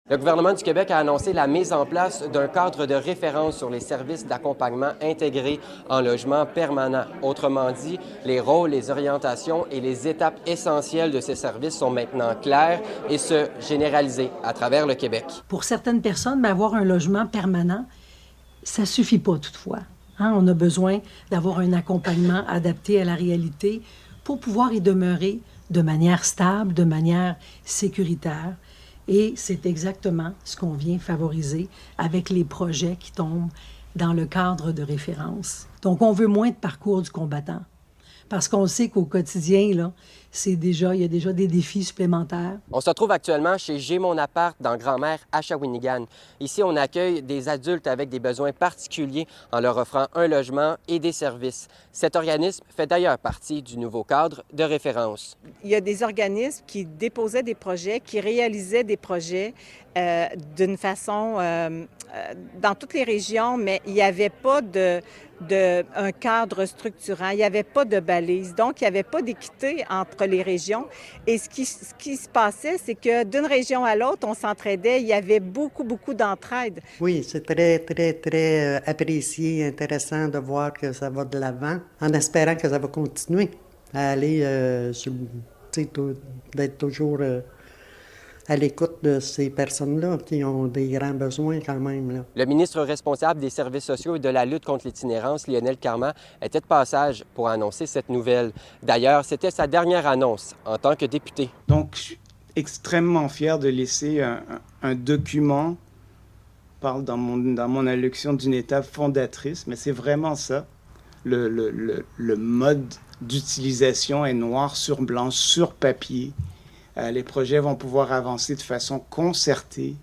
Le gouvernement du Québec a annoncé la mise en place d'un cadre de référence sur les services d'accompagnement intégrés en logement permanent. Autrement dit, les rôles, les orientations et les étapes essentielles de ces services sont maintenant clairs et se généralisés à travers le Québec. Pour certaines personnes, avoir un logement permanent, ça ne suffit pas toutefois. On a besoin d'avoir un accompagnement adapté à la réalité pour pouvoir y demeurer de manière stable, de manière sécuritaire. Et c'est exactement ce qu'on vient favoriser avec les projets qui tombent dans le cadre de référence. Donc, on veut moins de parcours du combattant. Parce qu'on sait qu'au quotidien, là, il y a déjà des défis supplémentaires. On se trouve actuellement chez J'ai mon appart dans Grand-Mère à Shawinigan. Ici, on accueille des adultes avec des besoins particuliers en leur offrant un logement et des services. Cet organisme fait d'ailleurs partie du nouveau cadre de référence. Il y a des organismes qui déposaient des projets, qui réalisaient des projets d'une façon dans toutes les régions, mais il n'y avait pas un cadre structurant, il n'y avait pas de balise, donc il n'y avait pas d'équité entre les régions. Et ce qui se passait, c'est que d'une région à l'autre, on s'entraidait, il y avait beaucoup d'entraide. Oui, c'est très apprécié, intéressant de voir que ça va de l'avant, en espérant que ça va continuer à aller, d'être toujours à l'écoute de ces personnes-là qui ont des grands besoins quand même, là. Le ministre responsable des services sociaux et de la lutte contre l'itinérance, Lionel Carman, était de passage pour annoncer cette nouvelle. D'ailleurs, c'était sa dernière annonce en tant que député. Donc, je suis extrêmement fier de laisser un document, je parle dans mon allocution d'une étape fondatrice, mais c'est vraiment ça. Le mode d'utilisation est noir sur blanc, sur papier. Les projets vont pouvoir avancer de façon concertée.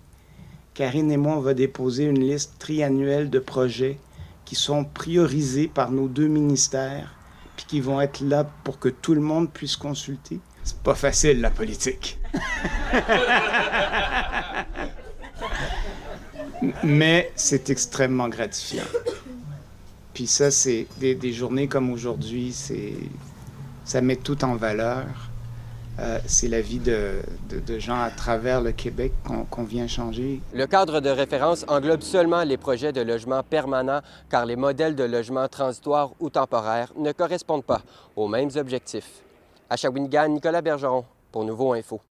Karine et moi, on va déposer une liste triannuelle de projets qui sont priorisés par nos deux ministères, puis qui vont être là pour que tout le monde puisse consulter. C'est pas facile, la politique. Mais c'est extrêmement gratifiant. Puis ça, c'est des journées comme aujourd'hui, ça met tout en valeur. C'est la vie de gens à travers le Québec qu'on vient changer. Le cadre de référence englobe seulement les projets de logement permanent, car les modèles de logement transitoire ou temporaire ne correspondent pas aux mêmes objectifs. À Shawinigan, Nicolas Bergeron pour Nouveau Info.